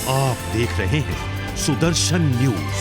आप देख रहे हैं सुदर्शन न्यूज।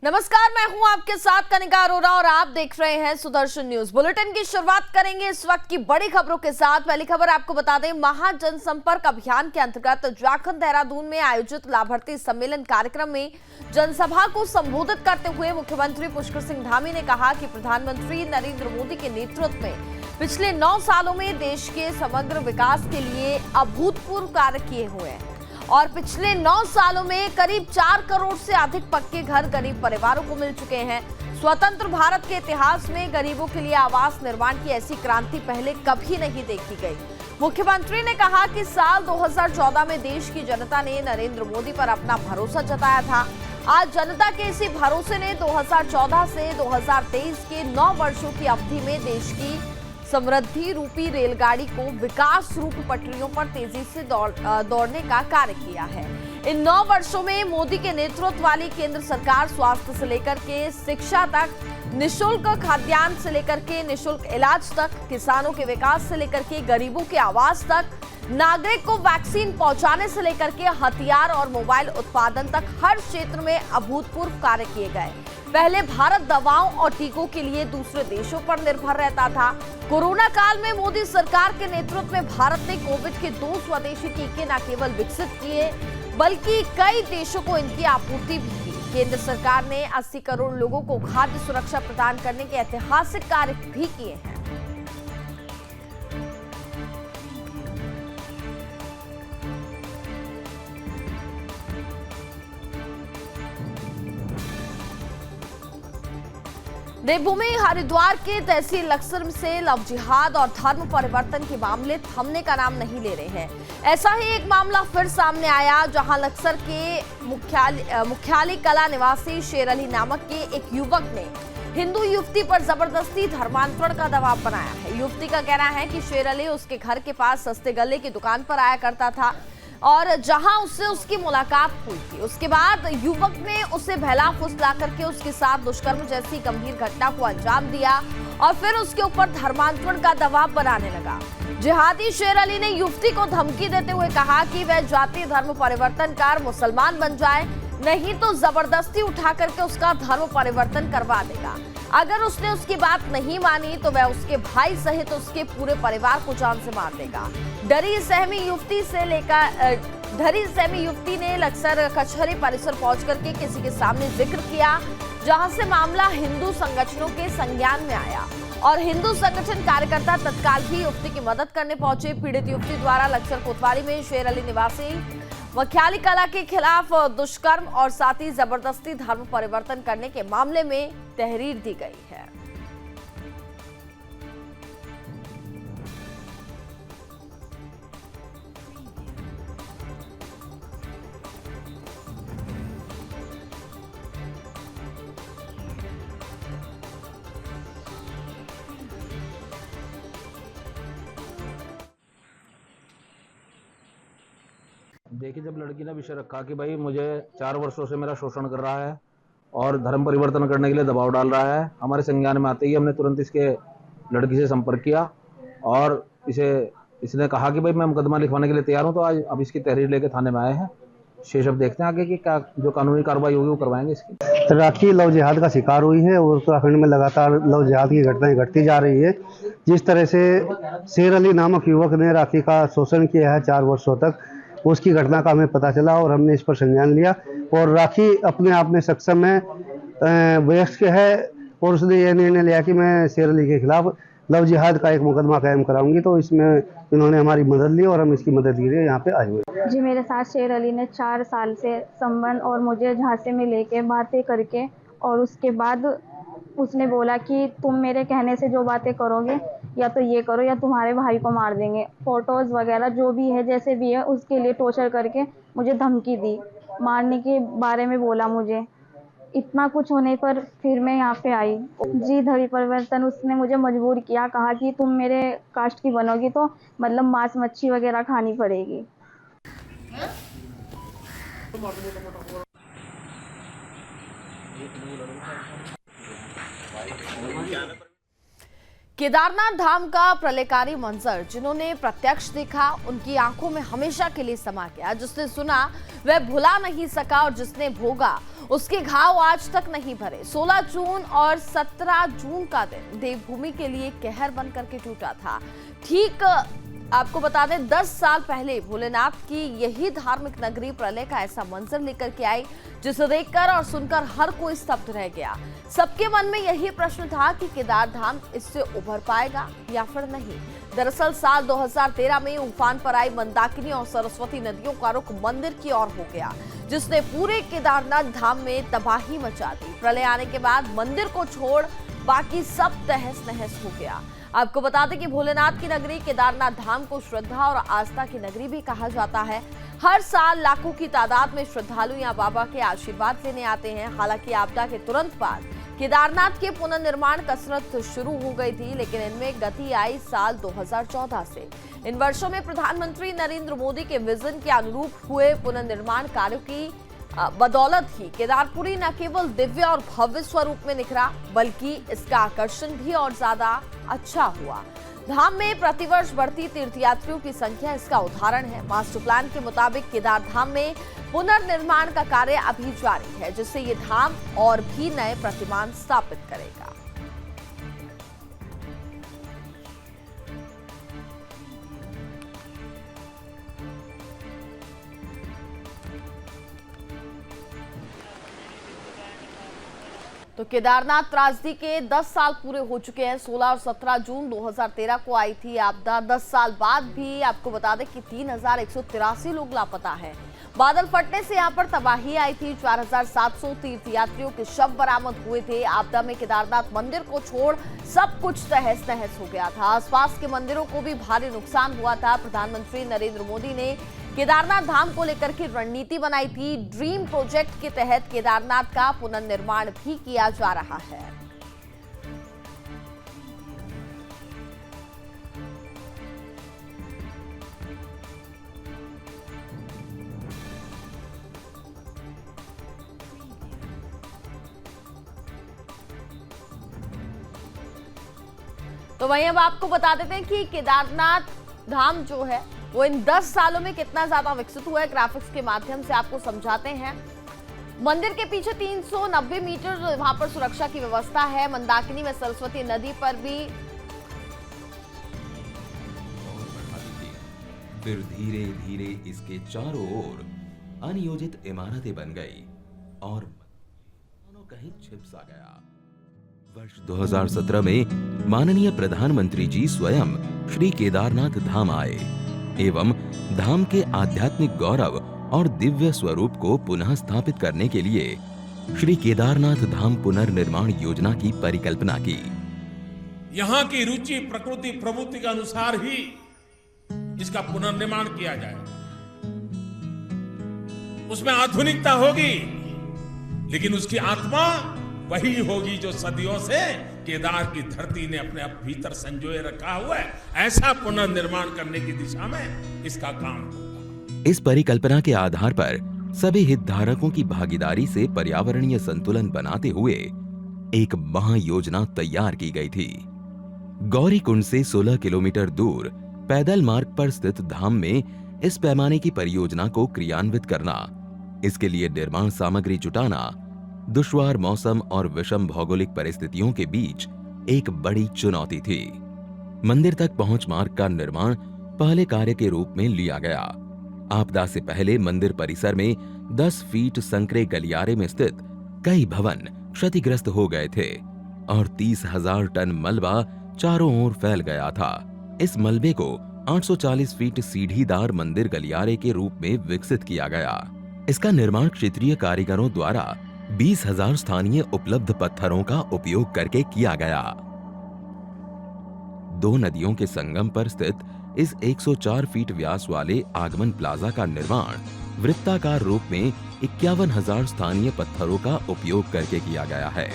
नमस्कार, मैं हूं आपके साथ कनिका अरोरा और आप देख रहे हैं सुदर्शन न्यूज। बुलेटिन की शुरुआत करेंगे इस वक्त की बड़ी खबरों के साथ। पहली खबर आपको बता दें, महाजनसंपर्क अभियान के अंतर्गत झारखंड देहरादून में आयोजित लाभार्थी सम्मेलन कार्यक्रम में जनसभा को संबोधित करते हुए मुख्यमंत्री पुष्कर सिंह धामी ने कहा कि प्रधानमंत्री नरेंद्र मोदी के नेतृत्व में पिछले 9 सालों में देश के समग्र विकास के लिए अभूतपूर्व कार्य किए हुए हैं और पिछले 9 सालों में करीब 4 करोड़ से अधिक पक्के घर गरीब परिवारों को मिल चुके हैं। स्वतंत्र भारत के इतिहास में गरीबों के लिए आवास निर्माण की ऐसी क्रांति पहले कभी नहीं देखी गई। मुख्यमंत्री ने कहा कि साल 2014 में देश की जनता ने नरेंद्र मोदी पर अपना भरोसा जताया था। आज जनता के इसी भरोसे ने 2014 से 2023 के 9 वर्षों की अवधि में देश की समृद्धि रूपी रेलगाड़ी को विकास रूप पटरियों पर तेजी से दौड़ने का कार्य किया है। इन 9 वर्षों में मोदी के नेतृत्व वाली केंद्र सरकार स्वास्थ्य से लेकर के शिक्षा तक, निशुल्क खाद्यान्न से लेकर के निशुल्क इलाज तक, किसानों के विकास से लेकर के गरीबों के आवास तक, नागरिक को वैक्सीन पहुंचाने से लेकर के हथियार और मोबाइल उत्पादन तक हर क्षेत्र में अभूतपूर्व कार्य किए गए। पहले भारत दवाओं और टीकों के लिए दूसरे देशों पर निर्भर रहता था। कोरोना काल में मोदी सरकार के नेतृत्व में भारत ने कोविड के 2 स्वदेशी टीके न केवल विकसित किए बल्कि कई देशों को इनकी आपूर्ति भी की। केंद्र सरकार ने 80 करोड़ लोगों को खाद्य सुरक्षा प्रदान करने के ऐतिहासिक कार्य भी किए हैं। देवभूमि हरिद्वार के तहसील लक्सर से लव जिहाद और धर्म परिवर्तन के मामले थमने का नाम नहीं ले रहे हैं। ऐसा ही एक मामला फिर सामने आया, जहां लक्सर के मुख्याली कला निवासी शेर अली नामक के एक युवक ने हिंदू युवती पर जबरदस्ती धर्मांतरण का दबाव बनाया है। युवती का कहना है कि शेर अली उसके घर के पास सस्ते गले की दुकान पर आया करता था और जहां उससे उसकी मुलाकात हुई थी। उसके बाद युवक ने उसे बहला फुसला करके उसके साथ दुष्कर्म जैसी गंभीर घटना को अंजाम दिया और फिर उसके ऊपर धर्मांतरण का दबाव बनाने लगा। जिहादी शेर अली ने युवती को धमकी देते हुए कहा कि वह जाति धर्म परिवर्तन कर मुसलमान बन जाए, नहीं तो जबरदस्ती उठा करके उसका धर्म परिवर्तन करवा देगा। अगर उसने उसकी बात नहीं मानी तो वह उसके भाई सहित उसके पूरे परिवार को जान से मार देगा। डरी सहमी युवती ने लक्सर कचहरी परिसर पहुंच करके किसी के सामने जिक्र किया, जहां से मामला हिंदू संगठनों के संज्ञान में आया और हिंदू संगठन कार्यकर्ता तत्काल ही युवती की मदद करने पहुंचे। पीड़ित युवती द्वारा लक्सर कोतवाली में शेर अली निवासी मुख्याली कला के खिलाफ दुष्कर्म और साथ ही जबरदस्ती धर्म परिवर्तन करने के मामले में तहरीर दी गई है। देखिए, जब लड़की ने विषय रखा कि भाई मुझे 4 वर्षों से मेरा शोषण कर रहा है और धर्म परिवर्तन करने के लिए दबाव डाल रहा है, हमारे संज्ञान में आते ही हमने तुरंत इसके लड़की से संपर्क किया और इसने कहा कि भाई मैं मुकदमा लिखवाने के लिए तैयार हूं। तो आज अब इसकी तहरीर लेके थाने में आए हैं। शेष अब देखते हैं आगे कि क्या जो कानूनी कार्रवाई होगी वो करवाएंगे। इसकी राखी लव जिहाद का शिकार हुई है और उत्तराखंड में लगातार लव जिहाद की घटनाएं घटती जा रही है। जिस तरह से शेर अली नामक युवक ने राखी का शोषण किया है 4 वर्षों तक, उसकी घटना का हमें पता चला और हमने इस पर संज्ञान लिया। और राखी अपने आप में सक्षम है, वयस्क है और उसने यह निर्णय लिया कि मैं शेर अली के खिलाफ लव जिहाद का एक मुकदमा कायम कराऊंगी। तो इसमें इन्होंने हमारी मदद ली और हम इसकी मदद के लिए यहाँ पे आए हुए। जी, मेरे साथ शेर अली ने 4 साल से संबंध और मुझे झांसे में लेके बातें करके और उसके बाद उसने बोला कि तुम मेरे कहने से जो बातें करोगे या तो ये करो या तुम्हारे भाई को मार देंगे। फोटोज़ वगैरह जो भी है जैसे भी है उसके लिए टॉर्चर करके मुझे धमकी दी, मारने के बारे में बोला मुझे। इतना कुछ होने पर फिर मैं यहाँ पे आई। जी, धर्म परिवर्तन उसने मुझे मजबूर किया, कहा कि तुम मेरे कास्ट की बनोगी तो मतलब मांस मच्छी वगैरह खानी पड़ेगी। केदारनाथ धाम का प्रलयकारी मंजर जिन्होंने प्रत्यक्ष देखा उनकी आंखों में हमेशा के लिए समा गया। जिसने सुना वह भुला नहीं सका और जिसने भोगा उसके घाव आज तक नहीं भरे। 16 जून और 17 जून का दिन देवभूमि के लिए कहर बनकर के टूटा था। ठीक आपको बता दें 10 साल पहले भोलेनाथ की यही धार्मिक नगरी प्रलय का ऐसा मंजर लेकर के आई जिसे देखकर और सुनकर हर कोई स्तब्ध रह गया। सबके मन में यही प्रश्न था कि केदार धाम इससे उभर पाएगा या फिर नहीं। दरअसल साल 2013 में उफान पर आई मंदाकिनी और सरस्वती नदियों का रुख मंदिर की ओर हो गया जिसने पूरे केदारनाथ धाम में तबाही मचा दी। प्रलय आने के बाद मंदिर को छोड़ बाकी सब तहस नहस हो गया। आपको बता दें कि भोलेनाथ की नगरी केदारनाथ धाम को श्रद्धा और आस्था की नगरी भी कहा जाता है। हर साल लाखों की तादाद में श्रद्धालु यहां बाबा के आशीर्वाद लेने आते हैं। हालांकि आपदा के तुरंत बाद केदारनाथ के पुनर्निर्माण कसरत शुरू हो गई थी, लेकिन इनमें गति आई साल 2014 से। इन वर्षों में प्रधानमंत्री नरेंद्र मोदी के विजन के अनुरूप हुए पुनर्निर्माण कार्यों की बदौलत ही केदारपुरी न केवल दिव्य और भव्य स्वरूप में निखरा बल्कि इसका आकर्षण भी और ज्यादा अच्छा हुआ। धाम में प्रतिवर्ष बढ़ती तीर्थयात्रियों की संख्या इसका उदाहरण है। मास्टर प्लान के मुताबिक केदार धाम में पुनर्निर्माण का कार्य अभी जारी है जिससे ये धाम और भी नए प्रतिमान स्थापित करेगा। तो केदारनाथ त्रासदी के 10 साल पूरे हो चुके हैं। 16 और 17 जून 2013 को आई थी आपदा। 10 साल बाद भी आपको बता दें कि 3183 लोग लापता हैं। बादल फटने से यहां पर तबाही आई थी। 4700 तीर्थयात्रियों के शव बरामद हुए थे। आपदा में केदारनाथ मंदिर को छोड़ सब कुछ तहस नहस हो गया था। आसपास के मंदिरों को भी भारी नुकसान हुआ था। प्रधानमंत्री नरेंद्र मोदी ने केदारनाथ धाम को लेकर के रणनीति बनाई थी। ड्रीम प्रोजेक्ट के तहत केदारनाथ का पुनर्निर्माण भी किया जा रहा है। तो वहीं अब आपको बता देते हैं कि केदारनाथ धाम जो है वो इन 10 सालों में कितना ज्यादा विकसित हुआ है। ग्राफिक्स के माध्यम से आपको समझाते हैं। मंदिर के पीछे 390 मीटर वहां पर सुरक्षा की व्यवस्था है। मंदाकिनी में सरस्वती नदी पर भी फिर धीरे धीरे इसके चारों ओर अनियोजित इमारतें बन गई और कहीं छिप सा गया। वर्ष 2017 में माननीय प्रधानमंत्री जी स्वयं श्री केदारनाथ धाम आए एवं धाम के आध्यात्मिक गौरव और दिव्य स्वरूप को पुनः स्थापित करने के लिए श्री केदारनाथ धाम पुनर्निर्माण योजना की परिकल्पना की। यहाँ की रुचि प्रकृति प्रवृत्ति के अनुसार ही इसका पुनर्निर्माण किया जाए। उसमें आधुनिकता होगी लेकिन उसकी आत्मा वही होगी जो सदियों से केदार की धरती ने अपने भीतर संजोए रखा हुआ है। ऐसा पुनर्निर्माण करने की दिशा में इसका काम होगा। इस परिकल्पना के आधार पर सभी हितधारकों की भागीदारी से पर्यावरणीय संतुलन बनाते हुए एक महायोजना तैयार की गई थी। गौरीकुंड से 16 किलोमीटर दूर पैदल मार्ग पर स्थित धाम में इस पैमाने की परियोजना को क्रियान्वित करना, इसके लिए निर्माण सामग्री जुटाना दुश्वार मौसम और विषम भौगोलिक परिस्थितियों के बीच एक बड़ी चुनौती थी। मंदिर तक पहुंच मार्ग का निर्माण पहले कार्य के रूप में लिया गया। आपदा से पहले मंदिर परिसर में 10 फीट संकरे गलियारे में स्थित कई भवन क्षतिग्रस्त हो गए थे और 30,000 टन मलबा चारों ओर फैल गया था। इस मलबे को 840 फीट सीढ़ीदार मंदिर गलियारे के रूप में विकसित किया गया। इसका निर्माण क्षेत्रीय कारीगरों द्वारा 20,000 स्थानीय उपलब्ध पत्थरों का उपयोग करके किया गया। 2 नदियों के संगम पर स्थित इस 104 फीट व्यास वाले आगमन प्लाजा का निर्माण वृत्ताकार रूप में 51,000 स्थानीय पत्थरों का उपयोग करके किया गया है।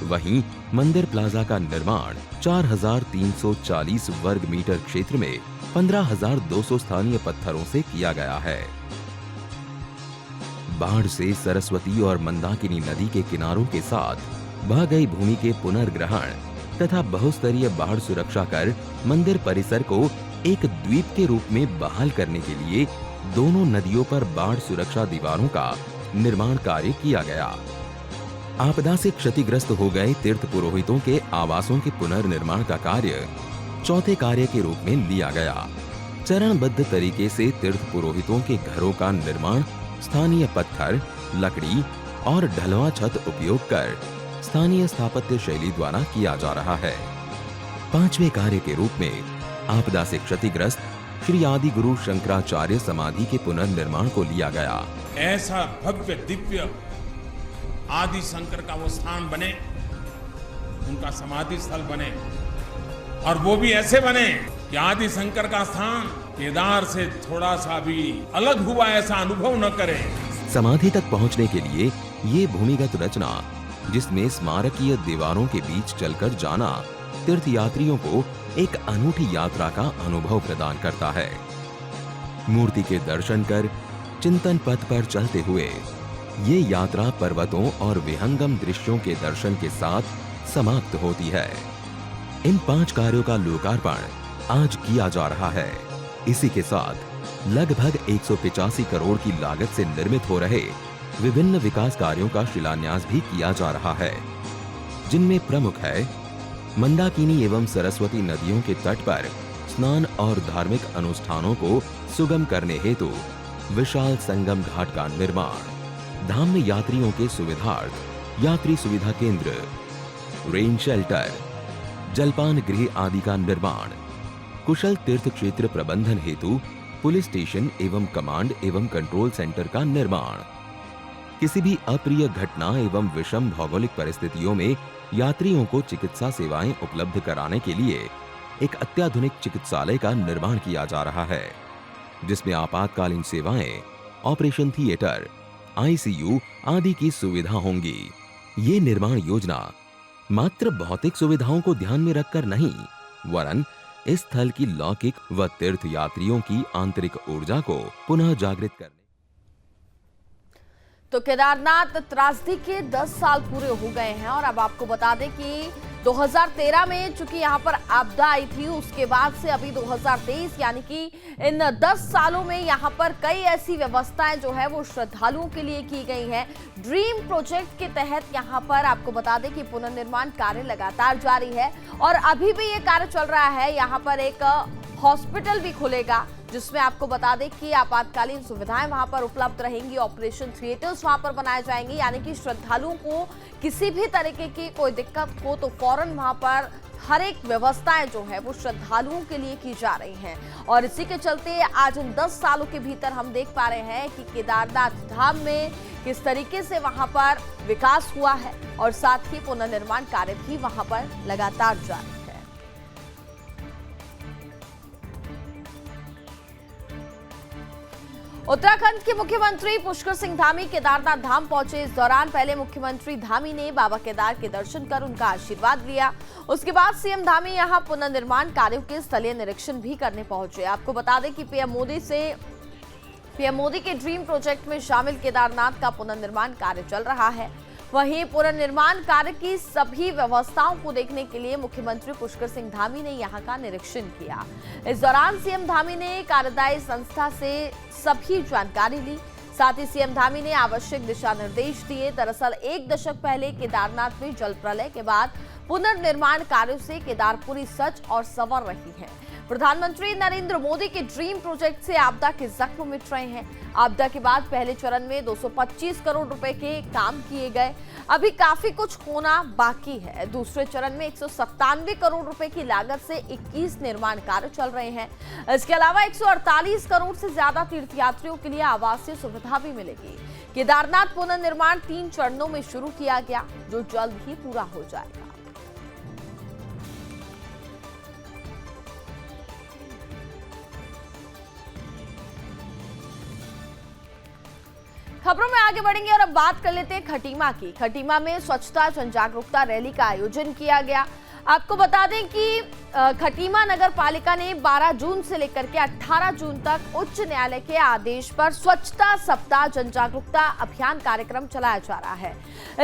वहीं मंदिर प्लाजा का निर्माण 4,340 वर्ग मीटर क्षेत्र में 15,200 स्थानीय पत्थरों से किया गया है। बाढ़ से सरस्वती और मंदाकिनी नदी के किनारों के साथ बह गई भूमि के पुनर्ग्रहण, तथा बहुस्तरीय बाढ़ सुरक्षा कर मंदिर परिसर को एक द्वीप के रूप में बहाल करने के लिए दोनों नदियों पर बाढ़ सुरक्षा दीवारों का निर्माण कार्य किया गया। आपदा से क्षतिग्रस्त हो गए तीर्थ पुरोहितों के आवासों के पुनर्निर्माण का कार्य चौथे कार्य के रूप में लिया गया। चरणबद्ध तरीके से तीर्थ पुरोहितों के घरों का निर्माण स्थानीय पत्थर, लकड़ी और ढलवा छत उपयोग कर स्थानीय स्थापत्य शैली द्वारा किया जा रहा है। पांचवें कार्य के रूप में आपदा से क्षतिग्रस्त श्री आदि गुरु शंकराचार्य समाधि के पुनर्निर्माण को लिया गया। ऐसा भव्य दिव्य आदि शंकर का वो स्थान बने, उनका समाधि स्थल बने, और वो भी ऐसे बने कि आदि शंकर का स्थान केदार से थोड़ा सा भी अलग हुआ ऐसा अनुभव न करे। समाधि तक पहुंचने के लिए ये भूमिगत रचना, जिसमें स्मारकीय दीवारों के बीच चलकर जाना तीर्थ यात्रियों को एक अनूठी यात्रा का अनुभव प्रदान करता है। मूर्ति के दर्शन कर चिंतन पथ पर चलते हुए ये यात्रा पर्वतों और विहंगम दृश्यों के दर्शन के साथ समाप्त होती है। इन 5 कार्यों का लोकार्पण आज किया जा रहा है। इसी के साथ लगभग 185 करोड़ की लागत से निर्मित हो रहे विभिन्न विकास कार्यों का शिलान्यास भी किया जा रहा है, जिनमें प्रमुख है मंदाकिनी एवं सरस्वती नदियों के तट पर स्नान और धार्मिक अनुष्ठानों को सुगम करने हेतु विशाल संगम घाट का निर्माण, धाम में यात्रियों के सुविधार्थ यात्री सुविधा केंद्र, रेन शेल्टर, जलपान गृह आदि का निर्माण, कुशल तीर्थ क्षेत्र प्रबंधन हेतु पुलिस स्टेशन एवं कमांड एवं कंट्रोल सेंटर का निर्माण, किसी भी अप्रिय घटना एवं विषम भौगोलिक परिस्थितियों में यात्रियों को चिकित्सा सेवाएं उपलब्ध कराने के लिए एक अत्याधुनिक चिकित्सालय का निर्माण किया जा रहा है, जिसमें आपातकालीन सेवाएं, ऑपरेशन थिएटर, आईसीयू आदि की सुविधा होंगी। ये निर्माण योजना मात्र भौतिक सुविधाओं को ध्यान में रखकर नहीं, वरन इस स्थल की लौकिक व तीर्थ यात्रियों की आंतरिक ऊर्जा को पुनः जागृत करने। तो केदारनाथ त्रासदी के 10 साल पूरे हो गए हैं और अब आपको बता दें कि 2013 में चूंकि यहां पर आपदा आई थी, उसके बाद से अभी 2023 यानी कि इन 10 सालों में यहां पर कई ऐसी व्यवस्थाएं जो है वो श्रद्धालुओं के लिए की गई हैं। ड्रीम प्रोजेक्ट के तहत यहां पर आपको बता दें कि पुनर्निर्माण कार्य लगातार जारी है और अभी भी ये कार्य चल रहा है। यहां पर एक हॉस्पिटल भी खुलेगा, जिसमें आपको बता दें कि आपातकालीन सुविधाएं वहां पर उपलब्ध रहेंगी, ऑपरेशन थिएटर्स वहां पर बनाए जाएंगे, यानी कि श्रद्धालुओं को किसी भी तरीके की कोई दिक्कत हो तो फौरन वहां पर हर एक व्यवस्थाएं जो है वो श्रद्धालुओं के लिए की जा रही हैं। और इसी के चलते आज इन 10 सालों के भीतर हम देख पा रहे हैं कि केदारनाथ धाम में किस तरीके से वहां पर विकास हुआ है और साथ ही पुनर्निर्माण कार्य भी वहां पर लगातार जारी है। उत्तराखंड के मुख्यमंत्री पुष्कर सिंह धामी केदारनाथ धाम पहुंचे। इस दौरान पहले मुख्यमंत्री धामी ने बाबा केदार के दर्शन कर उनका आशीर्वाद लिया। उसके बाद सीएम धामी यहां पुनर्निर्माण कार्यों के स्थलीय निरीक्षण भी करने पहुंचे। आपको बता दें कि पीएम मोदी के ड्रीम प्रोजेक्ट में शामिल केदारनाथ का पुनर्निर्माण कार्य चल रहा है। वहीं पुनर्निर्माण कार्य की सभी व्यवस्थाओं को देखने के लिए मुख्यमंत्री पुष्कर सिंह धामी ने यहां का निरीक्षण किया। इस दौरान सीएम धामी ने कार्यदायी संस्था से सभी जानकारी ली। साथ ही सीएम धामी ने आवश्यक दिशा निर्देश दिए। दरअसल 1 दशक पहले केदारनाथ में जल प्रलय के बाद पुनर्निर्माण कार्यों से केदारपुरी सच और संवर रही है। प्रधानमंत्री नरेंद्र मोदी के ड्रीम प्रोजेक्ट से आपदा के जख्म मिट रहे हैं। आपदा के बाद पहले चरण में 225 करोड़ रुपए के काम किए गए, अभी काफी कुछ होना बाकी है। दूसरे चरण में 197 करोड़ रुपए की लागत से 21 निर्माण कार्य चल रहे हैं। इसके अलावा 148 करोड़ से ज्यादा तीर्थयात्रियों के लिए आवासीय सुविधा भी मिलेगी। केदारनाथ पुनर्निर्माण 3 चरणों में शुरू किया गया, जो जल्द ही पूरा हो जाएगा। खबरों में आगे बढ़ेंगे और अब बात कर लेते हैं खटीमा की। खटीमा में स्वच्छता जन जागरूकता रैली का आयोजन किया गया। आपको बता दें कि खटीमा नगर पालिका ने 12 जून से लेकर के 18 जून तक उच्च न्यायालय के आदेश पर स्वच्छता सप्ताह जन जागरूकता अभियान कार्यक्रम चलाया जा रहा है।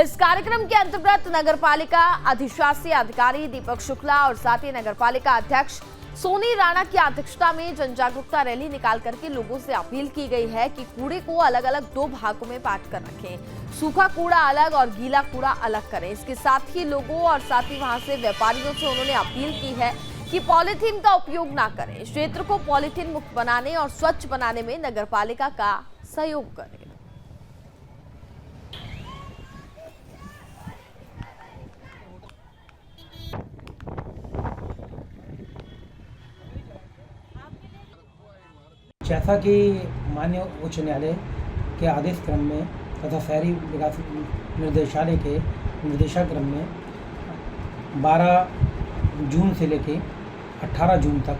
इस कार्यक्रम के अंतर्गत नगर पालिका अधिशासी अधिकारी दीपक शुक्ला और साथ ही नगर पालिका अध्यक्ष सोनी राणा की अध्यक्षता में जन जागरूकता रैली निकाल करके लोगों से अपील की गई है कि कूड़े को अलग अलग 2 भागों में बांट कर रखें। सूखा कूड़ा अलग और गीला कूड़ा अलग करें। इसके साथ ही लोगों और साथ ही वहां से व्यापारियों से उन्होंने अपील की है कि पॉलीथीन का उपयोग ना करें। क्षेत्र को पॉलीथीन मुक्त बनाने और स्वच्छ बनाने में नगर पालिका का सहयोग करें। जैसा कि माननीय उच्च न्यायालय के आदेश क्रम में तथा शहरी विकास निर्देशालय के निर्देशा क्रम में 12 जून से लेकर 18 जून तक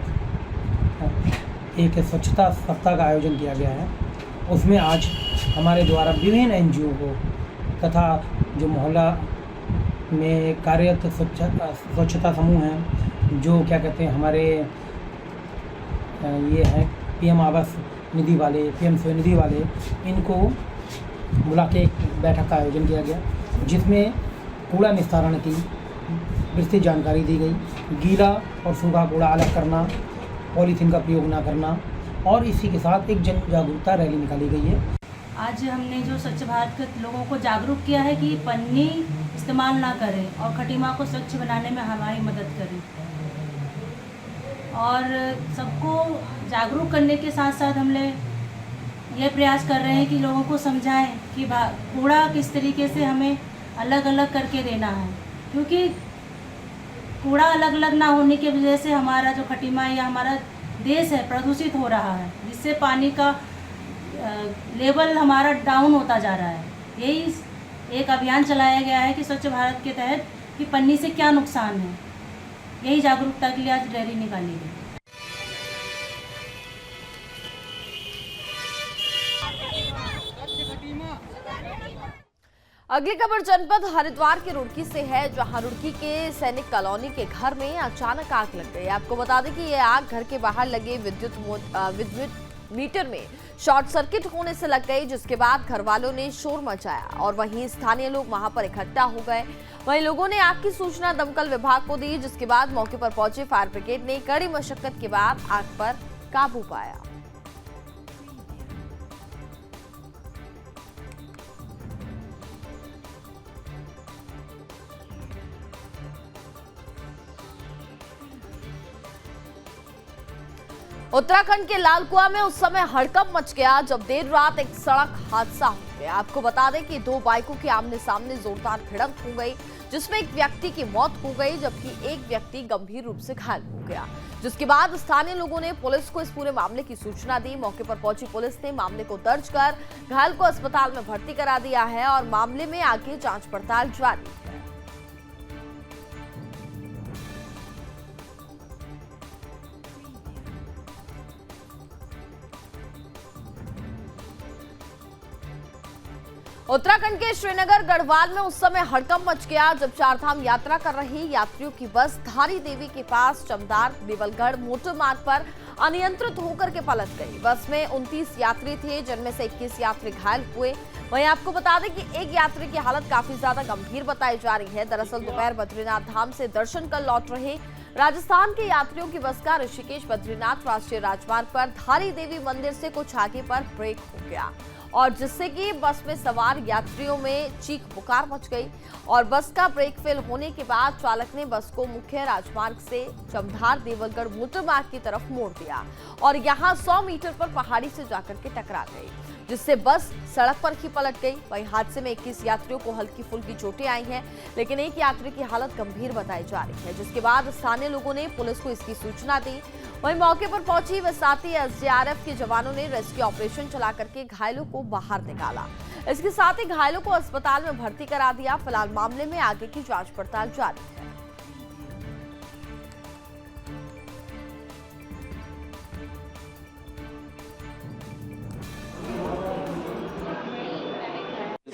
एक स्वच्छता सप्ताह का आयोजन किया गया है। उसमें आज हमारे द्वारा विभिन्न एनजीओ को तथा जो मोहल्ला में कार्यरत स्वच्छता समूह हैं, जो क्या कहते हैं हमारे ये हैं पीएम आवास निधि वाले, पीएम स्वनिधि वाले, इनको बुला के एक बैठक का आयोजन किया गया, जिसमें कूड़ा निस्तारण की विस्तृत जानकारी दी गई। गीला और सूखा कूड़ा अलग करना, पॉलीथीन का प्रयोग ना करना और इसी के साथ एक जन जागरूकता रैली निकाली गई है। आज हमने जो स्वच्छ भारत के लोगों को जागरूक किया है कि पन्नी इस्तेमाल ना करें और खटीमा को स्वच्छ बनाने में हमारी मदद करें। और सबको जागरूक करने के साथ साथ हम लोग ये प्रयास कर रहे हैं कि लोगों को समझाएं कि कूड़ा किस तरीके से हमें अलग अलग करके देना है, क्योंकि कूड़ा अलग अलग ना होने की वजह से हमारा जो खटीमा या हमारा देश है प्रदूषित हो रहा है, जिससे पानी का लेवल हमारा डाउन होता जा रहा है। यही एक अभियान चलाया गया है कि स्वच्छ भारत के तहत कि पन्नी से क्या नुकसान है, यही जागरूकता के लिए आज रैली निकाली गई। अगली खबर जनपद हरिद्वार के रुड़की से है, जहां रुड़की के सैनिक कॉलोनी के घर में अचानक आग लग गई। आपको बता दें कि यह आग घर के बाहर लगे विद्युत मीटर में शॉर्ट सर्किट होने से लग गई, जिसके बाद घर वालों ने शोर मचाया और वहीं स्थानीय लोग वहां पर इकट्ठा हो गए। वहीं लोगों ने आग की सूचना दमकल विभाग को दी, जिसके बाद मौके पर पहुंचे फायर ब्रिगेड ने कड़ी मशक्कत के बाद आग पर काबू पाया। उत्तराखंड के लालकुआ में उस समय हड़कंप मच गया जब देर रात एक सड़क हादसा हो गया। आपको बता दें कि 2 बाइकों के आमने सामने जोरदार भिड़ंत हो गई, जिसमें एक व्यक्ति की मौत हो गई जबकि एक व्यक्ति गंभीर रूप से घायल हो गया। जिसके बाद स्थानीय लोगों ने पुलिस को इस पूरे मामले की सूचना दी। मौके पर पहुंची पुलिस ने मामले को दर्ज कर घायल को अस्पताल में भर्ती करा दिया है और मामले में आगे जांच पड़ताल जारी है। उत्तराखंड के श्रीनगर गढ़वाल में उस समय हड़कंप मच गया जब चारधाम यात्रा कर रही यात्रियों की बस धारी देवी के पास चमदार देवलगढ़ मोटर मार्ग पर अनियंत्रित होकर के पलट गई। बस में 29 यात्री थे, जिनमें से 21 यात्री घायल हुए। वहीं आपको बता दें कि एक यात्री की हालत काफी ज्यादा गंभीर बताई जा रही है। दरअसल दोपहर बद्रीनाथ धाम से दर्शन कर लौट रहे राजस्थान के यात्रियों की बस का ऋषिकेश बद्रीनाथ राष्ट्रीय राजमार्ग पर धारी देवी मंदिर से कुछ आगे पर ब्रेक हो गया और जिससे कि बस में सवार यात्रियों में चीख पुकार मच गई और बस का ब्रेक फेल होने के बाद चालक ने बस को मुख्य राजमार्ग से चमधार देवलगढ़ मोटर मार्ग की तरफ मोड़ दिया और यहां 100 मीटर पर पहाड़ी से जाकर के टकरा गई, जिससे बस सड़क पर ही पलट गई। वहीं हादसे में 21 यात्रियों को हल्की फुल्की चोटें आई हैं, लेकिन एक यात्री की हालत गंभीर बताई जा रही है। जिसके बाद स्थानीय लोगों ने पुलिस को इसकी सूचना दी। वहीं मौके पर पहुंची व साथ ही एसडीआरएफ के जवानों ने रेस्क्यू ऑपरेशन चला करके घायलों को बाहर निकाला। इसके साथ ही घायलों को अस्पताल में भर्ती करा दिया। फिलहाल मामले में आगे की जांच पड़ताल जारी है।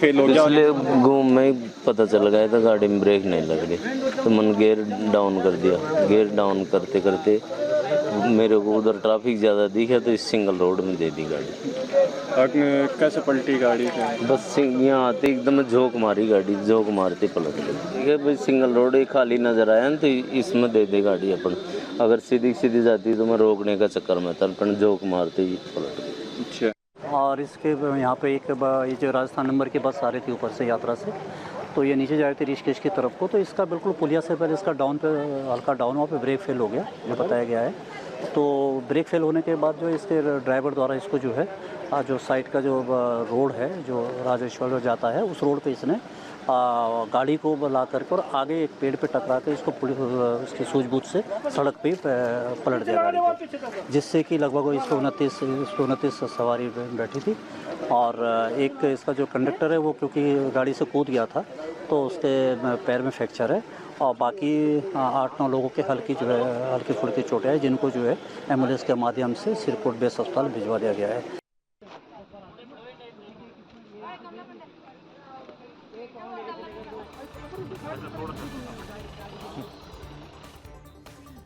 फेल हो गया। इसलिए घूम में ही पता चल गया था गाड़ी में ब्रेक नहीं लग रही, तो मैंने गियर डाउन कर दिया। गियर डाउन करते करते मेरे को उधर ट्रैफिक ज़्यादा दिखा तो इस सिंगल रोड में दे दी गाड़ी। कैसे पलटी गाड़ी? बस यहाँ आते एकदम झोंक मारी गाड़ी, झोंक मारते पलट गई। ठीक है भाई, सिंगल रोड ही खाली नजर आया ना तो इसमें दे दे गाड़ी अपन। अगर सीधी सीधी जाती तो मैं रोकने का चक्कर में था, पर झोंक मारते ही पलट गई। अच्छा। और इसके यहाँ पे ये जो राजस्थान नंबर की बस आ रही थी ऊपर से यात्रा से, तो ये नीचे जा रही थी ऋषिकेश की तरफ को, तो इसका बिल्कुल पुलिया से पहले इसका डाउन पे हल्का डाउन हुआ, पे ब्रेक फेल हो गया, ये बताया गया है। तो ब्रेक फेल होने के बाद जो इसके ड्राइवर द्वारा इसको जो है जो साइड का जो रोड है जो राजेश्वर जाता है, उस रोड पे इसने गाड़ी को ला करके और आगे एक पेड़ पे टकरा के इसको पुलिस उसकी सूझबूझ से सड़क पे पलट दिया गाड़ी को, जिससे कि लगभग इस पे 29 सवारी बैठी थी। और एक इसका जो कंडक्टर है वो क्योंकि गाड़ी से कूद गया था तो उसके पैर में फ्रैक्चर है, और बाकी 8-9 लोगों के हल्की फुल्की चोटें हैं, जिनको जो है एम्बुलेंस के माध्यम से सिरकोट बेस अस्पताल भिजवा दिया गया है।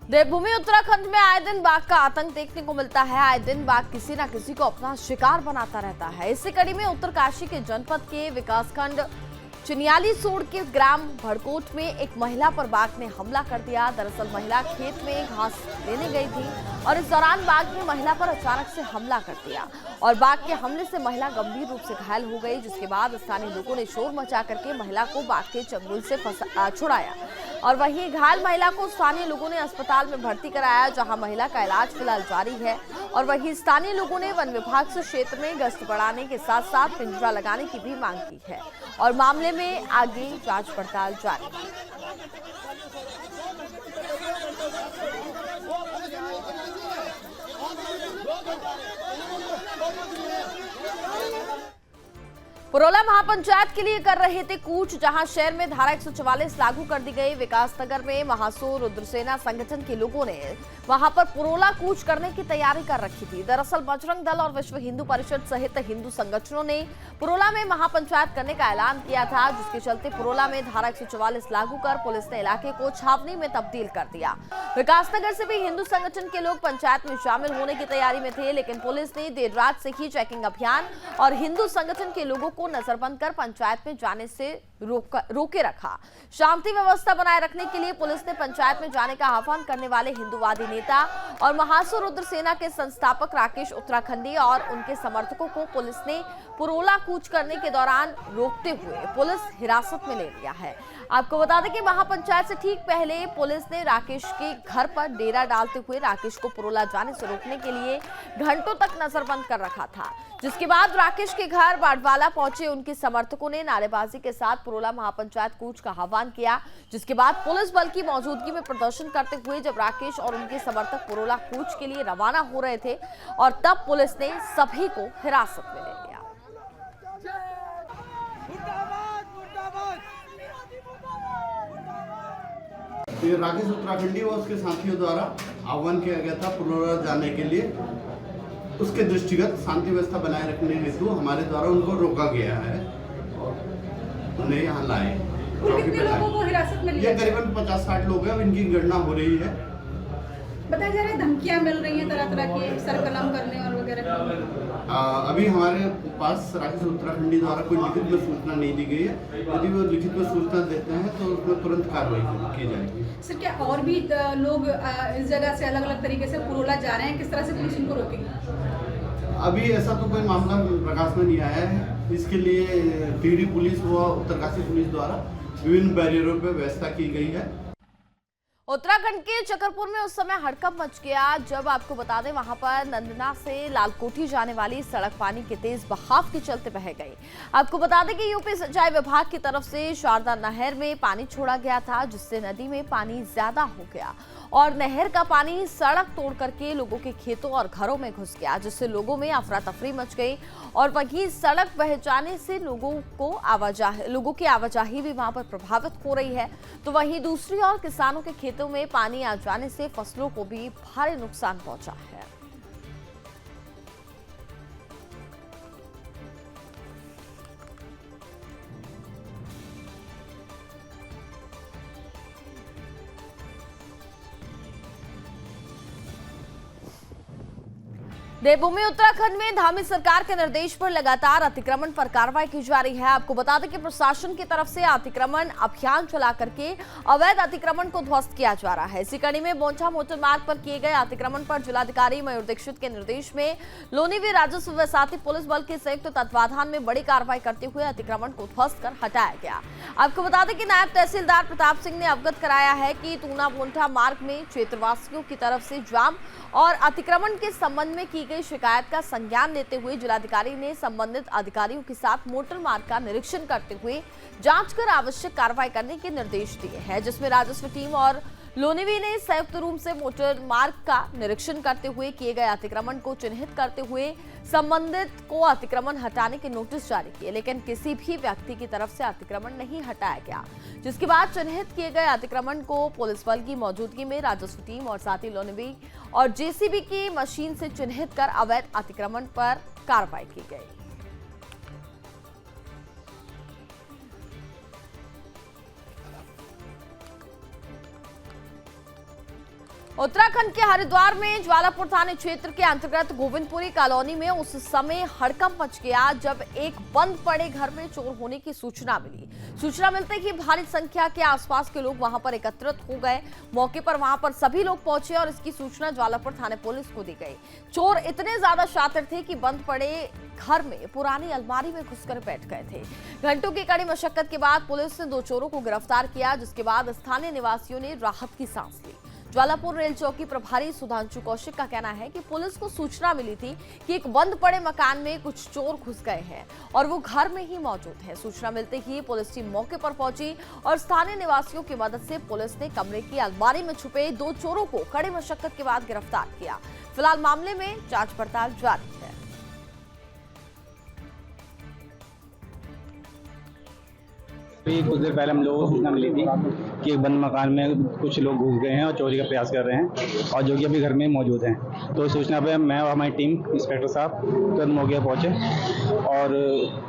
देवभूमि उत्तराखंड में आए दिन बाघ का आतंक देखने को मिलता है। आए दिन बाघ किसी न किसी को अपना शिकार बनाता रहता है। इसी कड़ी में उत्तरकाशी के जनपद के विकासखंड चिनियाली सोड़ के ग्राम भड़कोट में एक महिला पर बाघ ने हमला कर दिया। दरअसल महिला खेत में घास लेने गई थी और इस दौरान बाघ ने महिला पर अचानक से हमला कर दिया और बाघ के हमले से महिला गंभीर रूप से घायल हो गई, जिसके बाद स्थानीय लोगों ने शोर मचा करके महिला को बाघ के चंगुल से छुड़ाया और वहीं घायल महिला को स्थानीय लोगों ने अस्पताल में भर्ती कराया, जहां महिला का इलाज फिलहाल जारी है। और वहीं स्थानीय लोगों ने वन विभाग से क्षेत्र में गश्त बढ़ाने के साथ साथ पिंजरा लगाने की भी मांग की है और मामले में आगे जांच पड़ताल जारी है। पुरोला महापंचायत के लिए कर रहे थे कूच, जहां शहर में धारा 144 लागू कर दी गई। विकासनगर में महासो रुद्रसेना संगठन के लोगों ने वहां पर पुरोला कूच करने की तैयारी कर रखी थी। दरअसल बजरंग दल और विश्व हिंदू परिषद सहित हिंदू संगठनों ने पुरोला में महापंचायत करने का ऐलान किया था, जिसके चलते पुरोला में धारा 144 लागू कर पुलिस ने इलाके को छावनी में तब्दील कर दिया। विकासनगर से भी हिंदू संगठन के लोग पंचायत में शामिल होने की तैयारी में थे, लेकिन पुलिस ने देर रात से ही चेकिंग अभियान और हिंदू संगठन के लोगों को नजरबंद कर पंचायत में जाने से रोके रखा। शांति व्यवस्था बनाए रखने के लिए पुलिस ने पंचायत में जाने का आह्वान करने वाले हिंदूवादी नेता और महासो रुद्र सेना के संस्थापक राकेश उत्तराखंडी और उनके समर्थकों को पुलिस ने पुरोला कूच करने के दौरान रोकते हुए पुलिस हिरासत में ले लिया है। आपको बता दें कि महापंचायत से ठीक पहले पुलिस ने राकेश के घर पर डेरा डालते हुए राकेश को पुरोला जाने से रोकने के लिए घंटों तक नजरबंद कर रखा था, जिसके बाद राकेश के घर बाड़वाला पहुंचे उनके समर्थकों ने नारेबाजी के साथ पुरोला महापंचायत कूच का आह्वान किया, जिसके बाद पुलिस बल की मौजूदगी में प्रदर्शन करते हुए जब राकेश और उनके समर्थक पुरोला कूच के लिए रवाना हो रहे थे और तब पुलिस ने सभी को हिरासत में ले लिया। राकेश उत्तराखंडी और उसके साथियों द्वारा आह्वान किया गया था पुरोला जाने के लिए। उसके दृष्टिगत शांति व्यवस्था बनाए रखने हेतु हमारे द्वारा उनको रोका गया है और उन्हें यहाँ लाए। कितने लोगों को हिरासत में लिया? ये करीबन 50-60 लोग हैं, इनकी गणना हो रही है। बताया जा रहा है धमकियां मिल रही हैं तरह तरह की, सरकलम करने और वगैरह। अभी हमारे पास राकेश उत्तराखंडी द्वारा कोई लिखित में सूचना नहीं दी गई है। यदि वो लिखित में सूचना देते हैं तो उसमें तुरंत कार्रवाई की जाएगी। सर, क्या और भी लोग इस जगह से अलग अलग तरीके से पुरोला जा रहे हैं? किस तरह से पुलिस इनको रोकेगी? अभी ऐसा तो कोई मामला प्रकाश में नहीं आया है। इसके लिए टिहरी पुलिस व उत्तरकाशी पुलिस द्वारा विभिन्न बैरियरों पर व्यवस्था की गई है। उत्तराखंड के चकरपुर में उस समय हड़कंप मच गया जब आपको बता दें वहां पर नंदना से लालकोठी जाने वाली सड़क पानी के तेज बहाव के चलते बह गई। आपको बता दें कि यूपी सिंचाई विभाग की तरफ से शारदा नहर में पानी छोड़ा गया था, जिससे नदी में पानी ज्यादा हो गया और नहर का पानी सड़क तोड़ करके लोगों के खेतों और घरों में घुस गया, जिससे लोगों में अफरा तफरी मच गई और वहीं सड़क बह जाने से लोगों की आवाजाही भी वहां पर प्रभावित हो रही है। तो वहीं दूसरी ओर किसानों के खेतों में पानी आ जाने से फसलों को भी भारी नुकसान पहुंचा है। देवभूमि उत्तराखंड में धामी सरकार के निर्देश पर लगातार अतिक्रमण पर कार्रवाई की जा रही है। आपको बता दें कि प्रशासन की तरफ से अतिक्रमण अभियान चला करके अवैध अतिक्रमण को ध्वस्त किया जा रहा है। इसी कड़ी में बोंचा मोटर मार्ग पर किए गए अतिक्रमण पर जिलाधिकारी मयूर दीक्षित के निर्देश में लोनीवी राजस्व व साथी पुलिस बल के संयुक्त तत्वाधान में बड़ी कार्रवाई करते हुए अतिक्रमण को ध्वस्त कर हटाया गया। आपको बता दें कि नायब तहसीलदार प्रताप सिंह ने अवगत कराया है कि तूना बोंटा मार्ग में क्षेत्रवासियों की तरफ से जाम और अतिक्रमण के संबंध में की गई शिकायत का संज्ञान लेते हुए जिलाधिकारी ने संबंधित अधिकारियों के साथ मोटर मार्ग का निरीक्षण करते हुए जांच कर आवश्यक कार्रवाई करने के निर्देश दिए हैं, जिसमें राजस्व टीम और लोनीवी ने संयुक्त रूप से मोटर मार्ग का निरीक्षण करते हुए किए गए अतिक्रमण को चिन्हित करते हुए संबंधित को अतिक्रमण हटाने के नोटिस जारी किए, लेकिन किसी भी व्यक्ति की तरफ से अतिक्रमण नहीं हटाया गया। जिसके बाद चिन्हित किए गए अतिक्रमण को पुलिस बल की मौजूदगी में राजस्व टीम और साथ ही लोनीवी और जेसीबी की मशीन से चिन्हित कर अवैध अतिक्रमण पर कार्रवाई की गई। उत्तराखंड के हरिद्वार में ज्वालापुर थाने क्षेत्र के अंतर्गत गोविंदपुरी कॉलोनी में उस समय हड़कंप मच गया जब एक बंद पड़े घर में चोर होने की सूचना मिली। सूचना मिलते ही भारी संख्या के आसपास के लोग वहां पर एकत्रित हो गए। मौके पर वहां पर सभी लोग पहुंचे और इसकी सूचना ज्वालापुर थाने पुलिस को दी गई। चोर इतने ज्यादा शातिर थे कि बंद पड़े घर में पुरानी अलमारी में घुसकर बैठ गए थे। घंटों की कड़ी मशक्कत के बाद पुलिस ने 2 चोरों को गिरफ्तार किया, जिसके बाद स्थानीय निवासियों ने राहत की सांस ली। ज्वालापुर रेल चौकी प्रभारी सुधांशु कौशिक का कहना है कि पुलिस को सूचना मिली थी कि एक बंद पड़े मकान में कुछ चोर घुस गए हैं और वो घर में ही मौजूद हैं। सूचना मिलते ही पुलिस टीम मौके पर पहुंची और स्थानीय निवासियों की मदद से पुलिस ने कमरे की अलमारी में छुपे 2 चोरों को कड़ी मशक्कत के बाद गिरफ्तार किया। फिलहाल मामले में जांच पड़ताल जारी है। कुछ देर पहले हम लोगों को सूचना मिली थी कि एक बंद मकान में कुछ लोग घुस गए हैं और चोरी का प्रयास कर रहे हैं और जो कि अभी घर में मौजूद हैं। तो इस सूचना पे मैं और हमारी टीम इंस्पेक्टर साहब तुरंत मौके पर पहुंचे और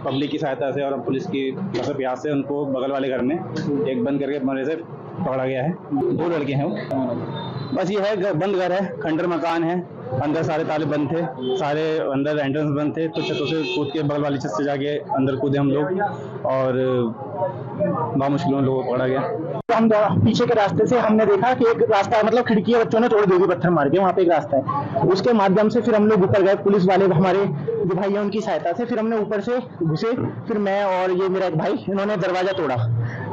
पब्लिक की सहायता से और पुलिस की प्रयास से उनको बगल वाले घर में एक बंद करके कमरे से पकड़ा गया है। 2 लड़के हैं वो। बस ये है, बंद घर है, खंडर मकान है, अंदर सारे ताले बंद थे, सारे अंदर एंट्रेंस बंद थे। तो छतों से कूद के बगल वाली छत से जाके अंदर कूदे हम लोग और बहुत मुश्किलों में लोगों को पकड़ा गया। तो हम पीछे के रास्ते से हमने देखा कि एक रास्ता मतलब खिड़की बच्चों ने तोड़ दी पत्थर मार के, वहाँ पे एक रास्ता है। उसके माध्यम से फिर हम लोग ऊपर गए, पुलिस वाले हमारे जो भाई हैं उनकी सहायता से फिर हमने ऊपर से घुसे। फिर मैं और ये मेरा एक भाई, इन्होंने दरवाजा तोड़ा।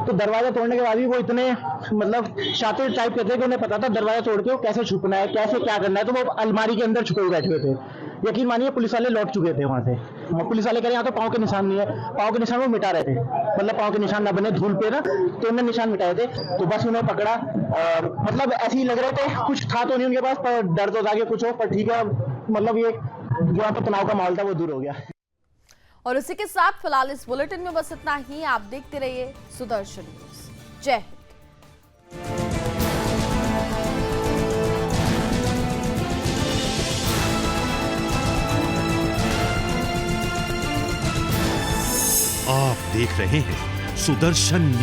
तो दरवाजा तोड़ने के बाद भी वो इतने मतलब शातिर टाइप के थे कि उन्हें पता था दरवाजा तोड़ के कैसे छुपना है, कैसे क्या करना है। तो वो अलमारी के अंदर छुपे हुए बैठे हुए थे। यकीन मानिए पुलिस वाले लौट चुके थे वहां से। पुलिस वाले कह रहे यहाँ तो पाँव के निशान नहीं है, पाँव के निशान वो मिटा रहे थे, मतलब पाँव के निशान ना बने धूल पे ना, तो उन्होंने निशान मिटाए थे। तो बस उन्हें पकड़ा, मतलब ऐसे ही लग रहे थे, कुछ था तो नहीं उनके पास, पर डर तो था कि कुछ हो, पर ठीक है, मतलब ये जो यहाँ पर तनाव का माहौल था वो दूर हो गया। और इसी के साथ फिलहाल इस बुलेटिन में बस इतना ही। आप देखते रहिए सुदर्शन न्यूज। जय हिंद। आप देख रहे हैं सुदर्शन न्यूज।